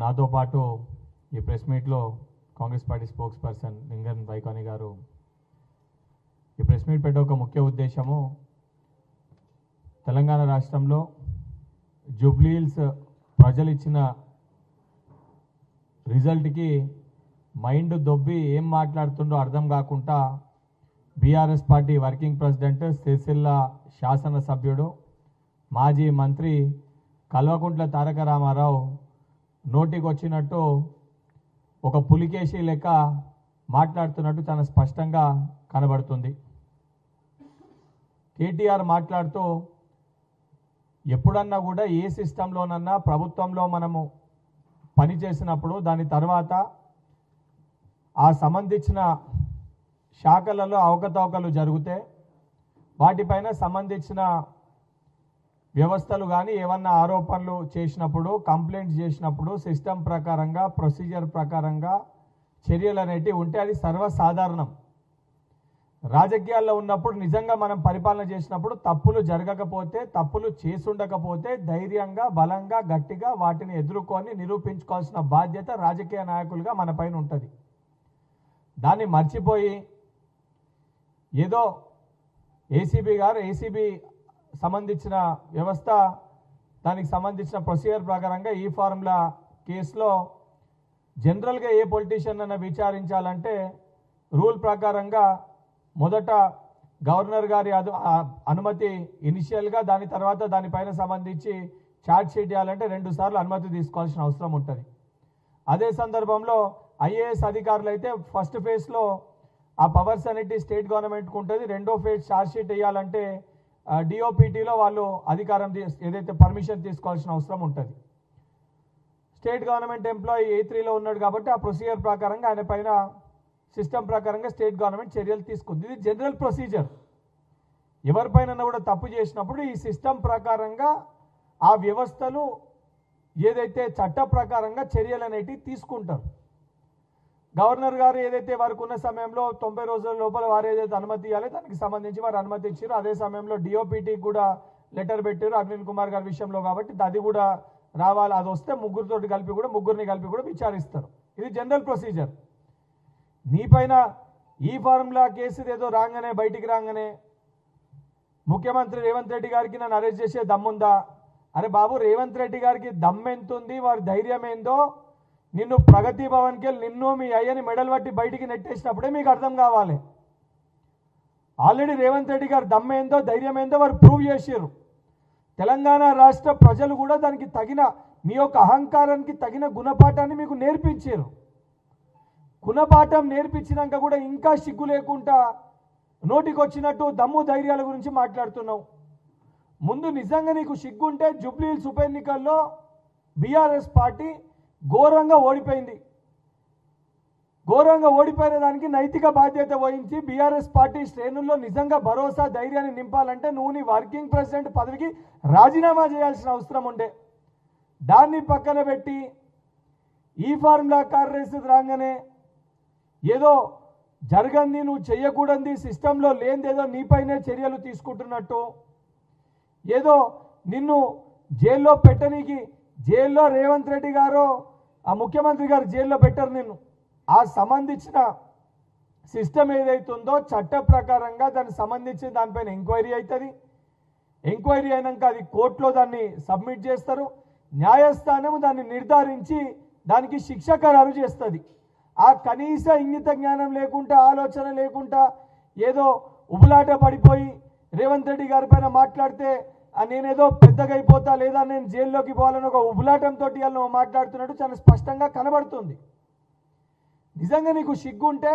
నాతో పాటు ఈ ప్రెస్ మీట్లో కాంగ్రెస్ పార్టీ స్పోక్స్ పర్సన్ లింగన్ వైకాని గారు ఈ ప్రెస్ మీట్ పెట్టే ఒక ముఖ్య ఉద్దేశము తెలంగాణ రాష్ట్రంలో జూబ్లీ హిల్స్ ప్రజలు ఇచ్చిన రిజల్ట్కి మైండ్ దొబ్బి ఏం మాట్లాడుతుండో అర్థం కాకుండా BRS party working president Sircilla శాసనసభ్యుడు మాజీ మంత్రి కల్వకుంట్ల తారక రామారావు నోటికి వచ్చినట్టు ఒక పులికేసి లెక్క మాట్లాడుతున్నట్టు చాలా స్పష్టంగా కనబడుతుంది. కేటీఆర్ మాట్లాడుతూ ఎప్పుడన్నా కూడా ఏ సిస్టంలోనన్నా ప్రభుత్వంలో మనము పనిచేసినప్పుడు దాని తర్వాత ఆ సంబంధించిన శాఖలలో అవకతవకలు జరిగితే వాటిపైన సంబంధించిన వ్యవస్థలు కానీ ఏమన్నా ఆరోపణలు చేసినప్పుడు కంప్లైంట్ చేసినప్పుడు సిస్టమ్ ప్రకారంగా ప్రొసీజర్ ప్రకారంగా చర్యలు అనేటివి ఉంటే అది సర్వసాధారణం. రాజకీయాల్లో ఉన్నప్పుడు నిజంగా మనం పరిపాలన చేసినప్పుడు తప్పులు జరగకపోతే తప్పులు చేసుండకపోతే ధైర్యంగా బలంగా గట్టిగా వాటిని ఎదుర్కొని నిరూపించుకోవాల్సిన బాధ్యత రాజకీయ నాయకులుగా మన పైన ఉంటుంది. దాన్ని మర్చిపోయి ఏదో ఏసీబీ సంబంధించిన వ్యవస్థ దానికి సంబంధించిన ప్రొసీజర్ ప్రకారంగా ఈ ఫార్ములా కేసులో జనరల్గా ఏ పొలిటీషియన్ అన్న విచారించాలంటే రూల్ ప్రకారంగా మొదట గవర్నర్ గారి అనుమతి ఇనిషియల్గా దాని తర్వాత దానిపైన సంబంధించి ఛార్జ్ షీట్ చేయాలంటే 2 సార్లు అనుమతి తీసుకోవాల్సిన అవసరం ఉంటుంది. అదే సందర్భంలో ఐఏఎస్ అధికారులు అయితే ఫస్ట్ ఫేజ్లో ఆ పవర్స్ అనేటి స్టేట్ గవర్నమెంట్కి ఉంటుంది. రెండో ఫేజ్ ఛార్జ్ షీట్ వేయాలంటే డిఓపిటీలో వాళ్ళు అధికారం ఏదైతే పర్మిషన్ తీసుకోవాల్సిన అవసరం ఉంటుంది. స్టేట్ గవర్నమెంట్ ఎంప్లాయీ A3లో ఉన్నాడు కాబట్టి ఆ ప్రొసీజర్ ప్రకారంగా ఆయన పైన సిస్టమ్ ప్రకారంగా స్టేట్ గవర్నమెంట్ చర్యలు తీసుకుంది. ఇది జనరల్ ప్రొసీజర్. ఎవరిపైన కూడా తప్పు చేసినప్పుడు ఈ సిస్టమ్ ప్రకారంగా ఆ వ్యవస్థలు ఏదైతే చట్ట ప్రకారంగా చర్యలు అనేటివి తీసుకుంటారు. గవర్నర్ గారు ఏదైతే వారికి ఉన్న సమయంలో 90 రోజుల లోపల వారు ఏదైతే అనుమతి ఇవ్వాలి దానికి సంబంధించి వారు అనుమతి ఇచ్చారు. అదే సమయంలో డిఓపిటీకి కూడా లెటర్ పెట్టారు అనిల్ కుమార్ గారి విషయంలో. కాబట్టి అది కూడా రావాలి. అది వస్తే ముగ్గురిని కలిపి కూడా విచారిస్తారు. ఇది జనరల్ ప్రొసీజర్. నీపైన ఈ ఫార్ములా కేసు ఏదో రాగానే బయటికి రాగానే ముఖ్యమంత్రి రేవంత్ రెడ్డి గారికి నన్ను అరెస్ట్ చేసే దమ్ముందా? అరే బాబు, రేవంత్ రెడ్డి గారికి దమ్మెంతుంది, వారి ధైర్యం ఏందో నిన్ను ప్రగతి భవన్కి వెళ్ళి నిన్ను మీ అయ్యని మెడల్ పట్టి బయటికి నెట్టేసినప్పుడే మీకు అర్థం కావాలి. ఆల్రెడీ రేవంత్ రెడ్డి గారు దమ్మేందో ధైర్యం ఏందో వారు ప్రూవ్ చేశారు. తెలంగాణ రాష్ట్ర ప్రజలు కూడా దానికి తగిన మీ యొక్క అహంకారానికి తగిన గుణపాఠాన్ని మీకు నేర్పించారు. గుణపాఠం నేర్పించినాక కూడా ఇంకా సిగ్గు లేకుండా నోటికి వచ్చినట్టు దమ్ము ధైర్యాల గురించి మాట్లాడుతున్నావు. ముందు నిజంగా నీకు సిగ్గుంటే జూబ్లీ హిల్స్ ఉప ఎన్నికల్లో బీఆర్ఎస్ పార్టీ ఘోరంగా ఓడిపోయింది. ఘోరంగా ఓడిపోయిన దానికి నైతిక బాధ్యత వహించి బీఆర్ఎస్ పార్టీ శ్రేణుల్లో నిజంగా భరోసా ధైర్యాన్ని నింపాలంటే నువ్వు నీ వర్కింగ్ ప్రెసిడెంట్ పదవికి రాజీనామా చేయాల్సిన అవసరం ఉండే. దాన్ని పక్కన పెట్టి ఈ ఫార్ములా కార్ రేసు రాగానే ఏదో జరగంది నువ్వు చెయ్యకూడదు సిస్టంలో లేనిదేదో నీపైనే చర్యలు తీసుకుంటున్నట్టు, ఏదో నిన్ను జైల్లో పెట్టనీకి జైల్లో రేవంత్ రెడ్డి గారు ఆ ముఖ్యమంత్రి గారు జైల్లో పెట్టారు నిన్ను. ఆ సంబంధించిన సిస్టమ్ ఏదైతుందో చట్ట ప్రకారంగా దానికి సంబంధించిన దానిపైన ఎంక్వైరీ అవుతుంది. ఎంక్వైరీ అయినాక అది కోర్టులో దాన్ని సబ్మిట్ చేస్తారు. న్యాయస్థానం దాన్ని నిర్ధారించి దానికి శిక్ష ఖరారు చేస్తుంది. ఆ కనీస ఇంగిత జ్ఞానం లేకుండా ఆలోచన లేకుండా ఏదో ఉబులాట పడిపోయి రేవంత్ రెడ్డి గారి పైన మాట్లాడితే నేనేదో పెద్దగా అయిపోతా లేదా నేను జైల్లోకి పోవాలని ఒక ఉబులాటంతో నువ్వు మాట్లాడుతున్నట్టు చాలా స్పష్టంగా కనబడుతుంది. నిజంగా నీకు సిగ్గుంటే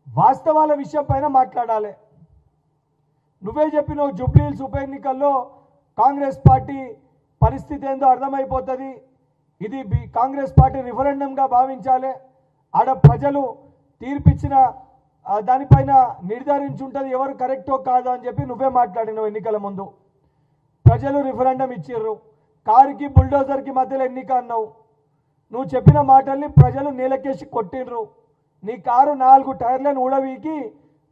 వాస్తవాల విషయం పైన మాట్లాడాలి. నువ్వే చెప్పినావు జూబ్లీ హిల్స్ ఉప ఎన్నికల్లో కాంగ్రెస్ పార్టీ పరిస్థితి ఏందో అర్థమైపోతుంది, ఇది కాంగ్రెస్ పార్టీ రిఫరెండంగా భావించాలి, ఆడ ప్రజలు తీర్పిచ్చిన దానిపైన నిర్ధారించుంటుంది ఎవరు కరెక్టో కాదో అని చెప్పి నువ్వే మాట్లాడినావు. ఎన్నికల ముందు ప్రజలు రిఫరెండం ఇచ్చిర్రు, కారుకి బుల్డోజర్కి మధ్యలో ఎన్నిక అన్నావు. నువ్వు చెప్పిన మాటల్ని ప్రజలు నేలకేసి కొట్టిండ్రు. నీ కారు 4 టైర్లను ఊడవీకి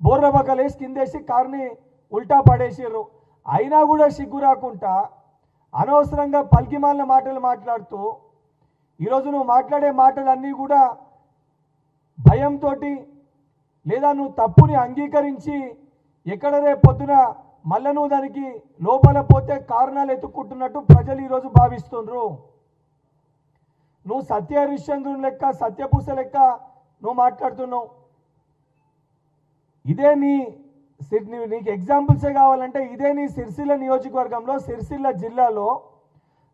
బోర్రబకలేసి కిందేసి కారుని ఉల్టా పడేసిర్రు. అయినా కూడా సిగ్గు రాకుండా అనవసరంగా పల్కిమాలిన మాటలు మాట్లాడుతూ ఈరోజు నువ్వు మాట్లాడే మాటలన్నీ కూడా భయంతో లేదా నువ్వు తప్పుని అంగీకరించి ఎక్కడ రేపు పొద్దున మళ్ళీ నువ్వు దానికి లోపల పోతే కారణాలు ఎత్తుక్కుంటున్నట్టు ప్రజలు ఈరోజు భావిస్తుండ్రు. నువ్వు సత్యహరిశ్చంద్రుని లెక్క సత్యపూస లెక్క నువ్వు మాట్లాడుతున్నావు. ఇదే నీకు ఎగ్జాంపుల్సే కావాలంటే ఇదే నీ సిరిసిల్ల నియోజకవర్గంలో సిరిసిల్ల జిల్లాలో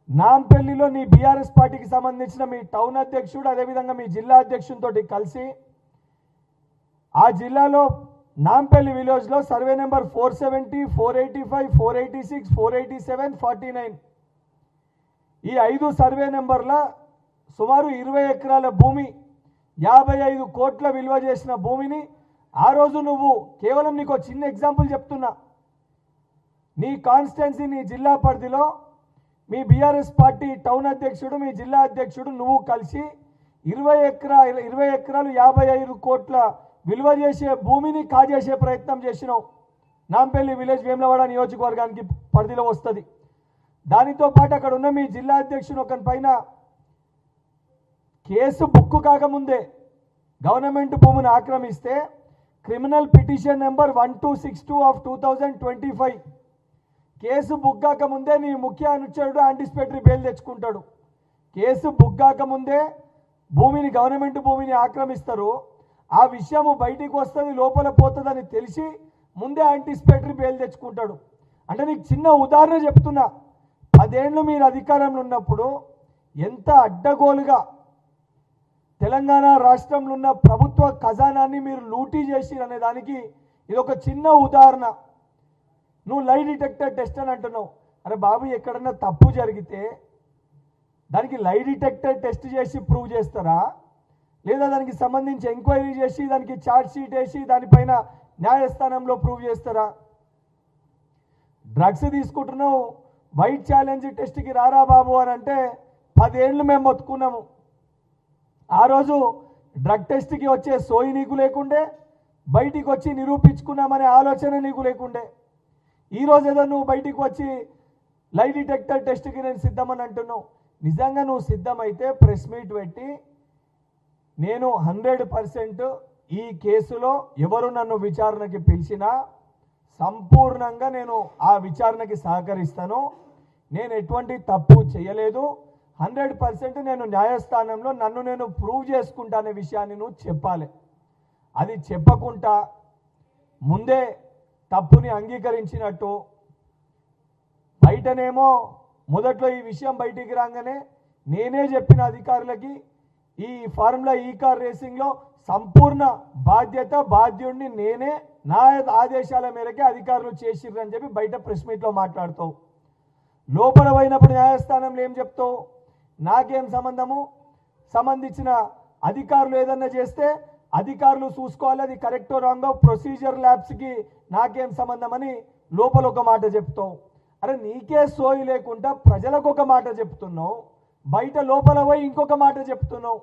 నాంపల్లిలో నీ బీఆర్ఎస్ పార్టీకి సంబంధించిన మీ టౌన్ అధ్యక్షుడు అదేవిధంగా మీ జిల్లా అధ్యక్షునితో కలిసి ఆ జిల్లాలో నాంపల్లి విలేజ్లో సర్వే నెంబర్ 470, 485, 486, 487, 49 ఈ 5 సర్వే నెంబర్ల సుమారు 20 ఎకరాల భూమి 55 కోట్ల విలువ చేసిన భూమిని ఆ రోజు నువ్వు కేవలం నీకు చిన్న ఎగ్జాంపుల్ చెప్తున్నా, నీ కాన్స్టిట్యున్సీ నీ జిల్లా పరిధిలో మీ బీఆర్ఎస్ పార్టీ టౌన్ అధ్యక్షుడు మీ జిల్లా అధ్యక్షుడు నువ్వు కలిసి 20 ఎకరాలు 55 కోట్ల విలువ చేసే భూమిని కాజేసే ప్రయత్నం చేసినావు. నాంపల్లి విలేజ్ వేములవాడ నియోజకవర్గానికి పరిధిలో వస్తుంది. దానితో పాటు అక్కడ ఉన్న మీ జిల్లా అధ్యక్షుడు ఒకరి పైన కేసు బుక్ కాకముందే గవర్నమెంట్ భూమిని ఆక్రమిస్తే criminal petition number 1262 of 2025 case book కాకముందే నీ ముఖ్య అనుచరుడు యాంటిసిపేటరీ బెయిల్ తెచ్చుకుంటాడు. కేసు బుక్ కాకముందే గవర్నమెంట్ భూమిని ఆక్రమిస్తారు. ఆ విషయము బయటికి వస్తుంది లోపల పోతుందని తెలిసి ముందే యాంటిసిపేటరీ బెయిల్ తెచ్చుకుంటాడు. అంటే నీకు చిన్న ఉదాహరణ చెప్తున్నా, 10 ఏళ్ళు మీరు అధికారంలో ఉన్నప్పుడు ఎంత అడ్డగోలుగా తెలంగాణ రాష్ట్రంలో ఉన్న ప్రభుత్వ ఖజానాన్ని మీరు లూటీ చేసి అనే దానికి ఇది ఒక చిన్న ఉదాహరణ. నువ్వు లై డిటెక్టర్ టెస్ట్ అని అంటున్నావు. అరే బాబు, ఎక్కడన్నా తప్పు జరిగితే దానికి లై డిటెక్టర్ టెస్ట్ చేసి ప్రూవ్ చేస్తారా, లేదా దానికి సంబంధించి ఎంక్వైరీ చేసి దానికి ఛార్జ్ షీట్ వేసి దానిపైన న్యాయస్థానంలో ప్రూవ్ చేస్తారా? డ్రగ్స్ తీసుకుంటున్నావు, వైట్ ఛాలెంజ్ టెస్ట్కి రారా బాబు అని అంటే 10 ఏళ్ళు మేము మొత్తుకున్నాము. ఆ రోజు డ్రగ్ టెస్ట్కి వచ్చే సోయి నీకు లేకుండే, బయటికి వచ్చి నిరూపించుకున్నామనే ఆలోచన నీకు లేకుండే. ఈరోజు ఏదో నువ్వు బయటికి వచ్చి లై డిటెక్టర్ టెస్ట్కి నేను సిద్ధమని అంటున్నావు. నిజంగా నువ్వు సిద్ధమైతే ప్రెస్ మీట్ పెట్టి నేను 100% ఈ కేసులో ఎవరు నన్ను విచారణకి పిలిచినా సంపూర్ణంగా నేను ఆ విచారణకి సహకరిస్తాను. నేను ఎటువంటి తప్పు చేయలేదు, 100% నేను న్యాయస్థానంలో నన్ను నేను ప్రూవ్ చేసుకుంటా అనే విషయాన్ని నువ్వు చెప్పాలి. అది చెప్పకుండా ముందే తప్పుని అంగీకరించినట్టు బయటనేమో మొదట్లో ఈ విషయం బయటికి రాగానే నేనే చెప్పిన అధికారులకి ఈ ఫార్ములా ఈ కార్ రేసింగ్లో సంపూర్ణ బాధ్యుడిని నేనే, నా ఆదేశాల మేరకే అధికారులు చేసిర్రని చెప్పి బయట ప్రెస్ మీట్లో మాట్లాడుతావు. లోపల పోయినప్పుడు న్యాయస్థానంలో ఏం చెప్తావు? నాకేం సంబంధము, సంబంధించిన అధికారులు ఏదన్నా చేస్తే అధికారులు చూసుకోవాలి, అది కరెక్టో రాంగో, ప్రొసీజర్ ల్యాబ్స్కి నాకేం సంబంధం అని లోపల ఒక మాట చెప్తావు. అరే నీకే సోయి లేకుండా ప్రజలకు ఒక మాట చెప్తున్నావు, బయట లోపల పోయి ఇంకొక మాట చెప్తున్నావు.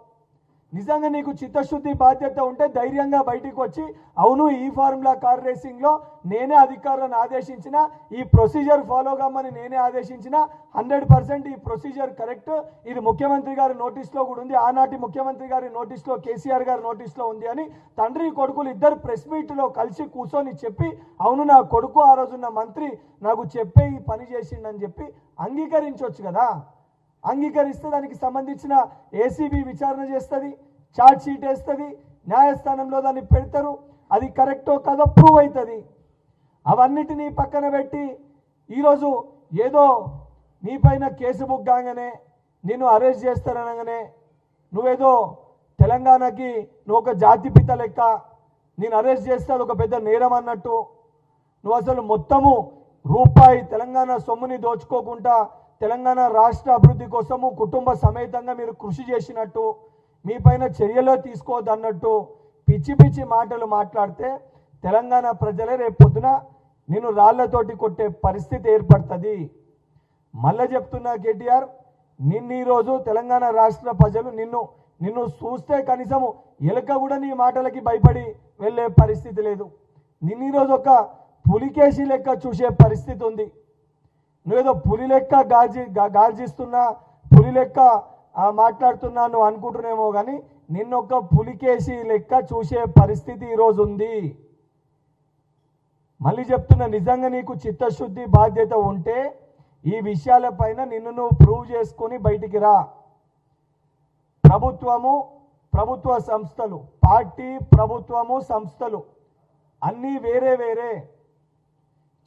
నిజంగా నీకు చిత్తశుద్ధి బాధ్యత ఉంటే ధైర్యంగా బయటికి వచ్చి అవును ఈ ఫార్ములా కార్ రేసింగ్లో నేనే అధికారులను ఆదేశించిన, ఈ ప్రొసీజర్ ఫాలో కమ్మని నేనే ఆదేశించిన, 100% ఈ ప్రొసీజర్ కరెక్ట్, ఇది ముఖ్యమంత్రి గారి నోటీస్లో కూడా ఉంది, ఆనాటి ముఖ్యమంత్రి గారి నోటీస్లో కేసీఆర్ గారి నోటీస్లో ఉంది అని తండ్రి కొడుకులు ఇద్దరు ప్రెస్ మీట్లో కలిసి కూర్చొని చెప్పి అవును నా కొడుకు ఆ రోజున్న మంత్రి నాకు చెప్పే ఈ పని చేసిండని చెప్పి అంగీకరించవచ్చు కదా. అంగీకరిస్తే దానికి సంబంధించిన ఏసీబీ విచారణ చేస్తుంది, ఛార్జ్ షీట్ వేస్తుంది, న్యాయస్థానంలో దాన్ని పెడతారు, అది కరెక్టో కాదో ప్రూవ్ అవుతుంది. అవన్నిటినీ పక్కన పెట్టి ఈరోజు ఏదో నీ పైన కేసు బుక్ కాగానే నిన్ను అరెస్ట్ చేస్తారనగానే నువ్వేదో తెలంగాణకి నువ్వు ఒక జాతిపిత లెక్క నేను అరెస్ట్ చేస్తే అది ఒక పెద్ద నేరం అన్నట్టు, నువ్వు అసలు మొత్తము రూపాయి తెలంగాణ సొమ్ముని దోచుకోకుండా తెలంగాణ రాష్ట్ర అభివృద్ధి కోసము కుటుంబ సమేతంగా మీరు కృషి చేసినట్టు, మీ పైన చర్యలు తీసుకోవద్దన్నట్టు పిచ్చి పిచ్చి మాటలు మాట్లాడితే తెలంగాణ ప్రజలే రేపు పొద్దున నిన్ను రాళ్లతోటి కొట్టే పరిస్థితి ఏర్పడుతుంది. మళ్ళీ చెప్తున్నా కేటీఆర్, ఈరోజు తెలంగాణ రాష్ట్ర ప్రజలు నిన్ను చూస్తే కనీసము ఎలుక కూడా నీ మాటలకి భయపడి వెళ్ళే పరిస్థితి లేదు. ఈరోజు ఒక పులికేసి లెక్క చూసే పరిస్థితి ఉంది. నువ్వేదో పులి లెక్క గార్జిస్తున్నా, పులి లెక్క మాట్లాడుతున్నాను అనుకుంటున్నామో కానీ నిన్నొక్క పులికేసి లెక్క చూసే పరిస్థితి ఈరోజు ఉంది. మళ్ళీ చెప్తున్నా, నిజంగా నీకు చిత్తశుద్ధి బాధ్యత ఉంటే ఈ విషయాలపైన నిన్ను నువ్వు ప్రూవ్ చేసుకొని బయటికి రా. ప్రభుత్వము, ప్రభుత్వ సంస్థలు, పార్టీ, ప్రభుత్వము, సంస్థలు అన్నీ వేరే వేరే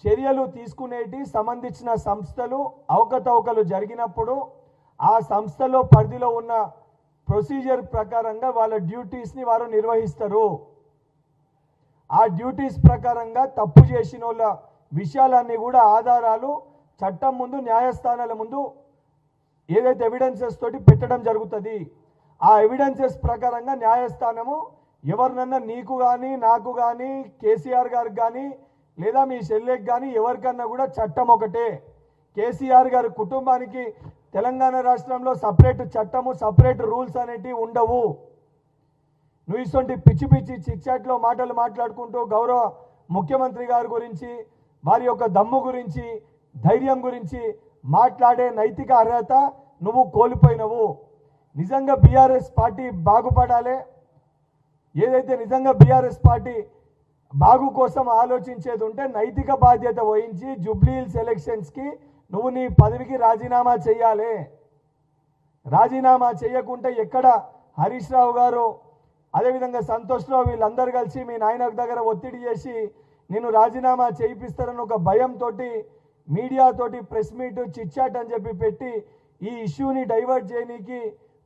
చర్యలు తీసుకునేటి సంబంధించిన సంస్థలు అవకతవకలు జరిగినప్పుడు ఆ సంస్థలో పరిధిలో ఉన్న ప్రొసీజర్ ప్రకారంగా వాళ్ళ డ్యూటీస్ని వారు నిర్వహిస్తారు. ఆ డ్యూటీస్ ప్రకారంగా తప్పు చేసిన వాళ్ళ విషయాలన్నీ కూడా ఆధారాలు చట్టం ముందు, న్యాయస్థానాల ముందు ఏదైతే ఎవిడెన్సెస్ తోటి పెట్టడం జరుగుతుంది. ఆ ఎవిడెన్సెస్ ప్రకారంగా న్యాయస్థానము ఎవరినన్నా నీకు కానీ, నాకు కానీ, కేసీఆర్ గారికి కానీ, లేదా మీ చెల్లెకి కానీ ఎవరికన్నా కూడా చట్టం ఒకటే. కేసీఆర్ గారి కుటుంబానికి తెలంగాణ రాష్ట్రంలో సపరేట్ చట్టము, సపరేట్ రూల్స్ అనేటివి ఉండవు. నువ్వు ఇటువంటి పిచ్చి పిచ్చి చిట్చాట్లో మాటలు మాట్లాడుకుంటూ గౌరవ ముఖ్యమంత్రి గారి గురించి, వారి యొక్క దమ్ము గురించి, ధైర్యం గురించి మాట్లాడే నైతిక అర్హత నువ్వు కోల్పోయినవు. నిజంగా బీఆర్ఎస్ పార్టీ బాగుపడాలి, ఏదైతే నిజంగా బీఆర్ఎస్ పార్టీ బాగు కోసం ఆలోచించేది ఉంటే నైతిక బాధ్యత వహించి జూబ్లీహిల్స్ ఎలక్షన్స్కి నువ్వు నీ పదవికి రాజీనామా చేయాలి. రాజీనామా చేయకుంటే ఎక్కడ హరీష్ రావు గారు, అదేవిధంగా సంతోష్ రావు వీళ్ళందరూ కలిసి మీ నాయన దగ్గర ఒత్తిడి చేసి నేను రాజీనామా చేయిస్తారని ఒక భయంతో మీడియాతోటి ప్రెస్ మీట్, చిట్చాట్ అని చెప్పి పెట్టి ఈ ఇష్యూని డైవర్ట్ చేయడానికి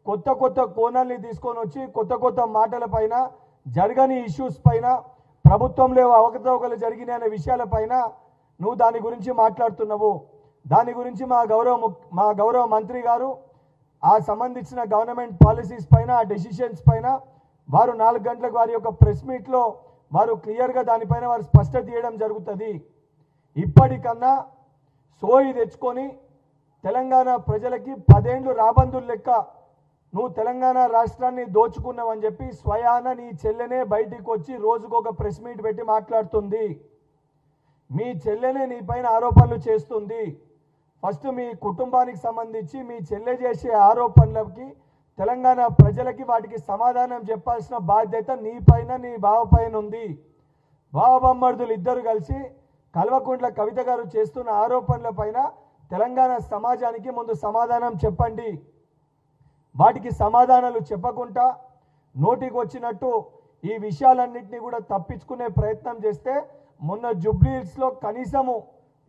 కొత్త కొత్త కోణాల్ని తీసుకొని వచ్చి కొత్త కొత్త మాటల పైన, జరగని ఇష్యూస్ పైన, ప్రభుత్వంలో అవకతవకలు జరిగినాయి అనే విషయాలపైన నువ్వు దాని గురించి మాట్లాడుతున్నావు. దాని గురించి మా గౌరవ మంత్రి గారు ఆ సంబంధించిన గవర్నమెంట్ పాలసీస్ పైన, ఆ డెసిషన్స్ పైన వారు 4 గంటలకు వారి యొక్క ప్రెస్ మీట్లో వారు క్లియర్గా దానిపైన వారు స్పష్టత చేయడం జరుగుతుంది. ఇప్పటికన్నా సోయి తెచ్చుకొని తెలంగాణ ప్రజలకి 10 ఏళ్ళు రాబందులు లెక్క నువ్వు తెలంగాణ రాష్ట్రాన్ని దోచుకున్నావని చెప్పి స్వయాన నీ చెల్లెనే బయటికి వచ్చి రోజుకొక ప్రెస్ మీట్ పెట్టి మాట్లాడుతుంది. మీ చెల్లెనే నీ పైన ఆరోపణలు చేస్తుంది. ఫస్ట్ మీ కుటుంబానికి సంబంధించి మీ చెల్లె చేసే ఆరోపణలకి తెలంగాణ ప్రజలకి వాటికి సమాధానం చెప్పాల్సిన బాధ్యత నీ పైన, నీ బావ పైన ఉంది. బావబొమ్మర్దులు ఇద్దరు కలిసి కల్వకుంట్ల కవిత గారు చేస్తున్న ఆరోపణల పైన తెలంగాణ సమాజానికి ముందు సమాధానం చెప్పండి. వాటికి సమాధానాలు చెప్పకుండా నోటికి వచ్చినట్టు ఈ విషయాలన్నింటినీ కూడా తప్పించుకునే ప్రయత్నం చేస్తే మొన్న జూబ్లీహిల్స్లో కనీసము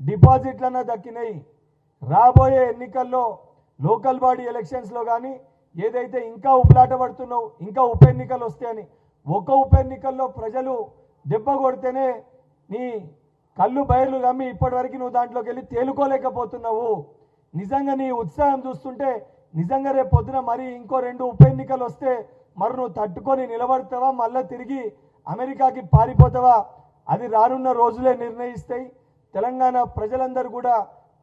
డిపాజిట్లన్నా దక్కినాయి. రాబోయే ఎన్నికల్లో లోకల్ బాడీ ఎలక్షన్స్లో కానీ ఏదైతే ఇంకా ఉబలాట పడుతున్నావు, ఇంకా ఉప ఎన్నికలు వస్తాయని, ఒక ఉప ఎన్నికల్లో ప్రజలు దెబ్బ కొడితేనే నీ కళ్ళు బయర్లు గమ్మి ఇప్పటివరకు నువ్వు దాంట్లోకి వెళ్ళి తేలుకోలేకపోతున్నావు. నిజంగా నీ ఉత్సాహం చూస్తుంటే నిజంగా రేపు పొద్దున మరి ఇంకో 2 ఉప ఎన్నికలు వస్తే మరి నువ్వు తట్టుకొని నిలబడతావా, మళ్ళీ తిరిగి అమెరికాకి పారిపోతావా, అది రానున్న రోజులే నిర్ణయిస్తాయి. తెలంగాణ ప్రజలందరూ కూడా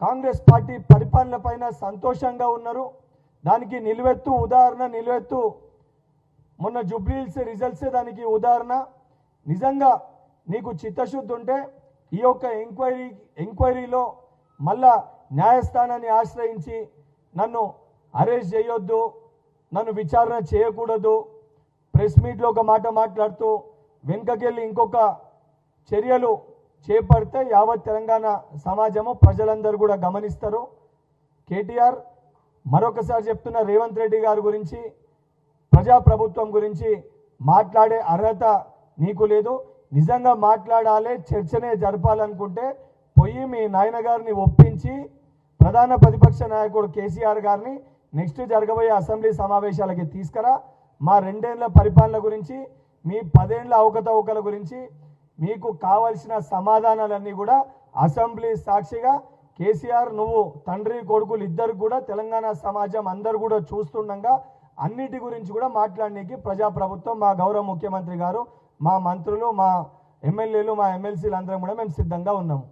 కాంగ్రెస్ పార్టీ పరిపాలన పైన సంతోషంగా ఉన్నారు. దానికి నిలువెత్తు ఉదాహరణ, నిలువెత్తు మొన్న జూబ్లీహిల్స్ రిజల్ట్సే దానికి ఉదాహరణ. నిజంగా నీకు చిత్తశుద్ధి ఉంటే ఈ యొక్క ఎంక్వైరీలో మళ్ళా న్యాయస్థానాన్ని ఆశ్రయించి నన్ను అరెస్ట్ చేయొద్దు, నన్ను విచారణ చేయకూడదు, ప్రెస్ మీట్లో ఒక మాట మాట్లాడుతూ వెనుకకెళ్ళి ఇంకొక చర్యలు చేపడితే యావత్ తెలంగాణ సమాజము, ప్రజలందరూ కూడా గమనిస్తారు. కేటీఆర్ మరొకసారి చెప్తున్న, రేవంత్ రెడ్డి గారి గురించి, ప్రజాప్రభుత్వం గురించి మాట్లాడే అర్హత నీకు లేదు. నిజంగా మాట్లాడాలి, చర్చనే జరపాలనుకుంటే పోయి మీ నాయన గారిని ఒప్పించి ప్రధాన ప్రతిపక్ష నాయకుడు కేసీఆర్ గారిని నెక్స్ట్ జరగబోయే అసెంబ్లీ సమావేశాలకి తీసుకురా. మా 2 ఏళ్ల పరిపాలన గురించి, మీ 10 ఏళ్ల అవకతవకల గురించి మీకు కావాల్సిన సమాధానాలన్నీ కూడా అసెంబ్లీ సాక్షిగా కేసీఆర్, నువ్వు తండ్రి కొడుకులు ఇద్దరు కూడా తెలంగాణ సమాజం అందరూ కూడా చూస్తుండగా అన్నిటి గురించి కూడా మాట్లాడడానికి ప్రజాప్రభుత్వం, మా గౌరవ ముఖ్యమంత్రి గారు, మా మంత్రులు, మా ఎమ్మెల్యేలు, మా ఎమ్మెల్సీలు అందరం కూడా మేము సిద్ధంగా ఉన్నాము.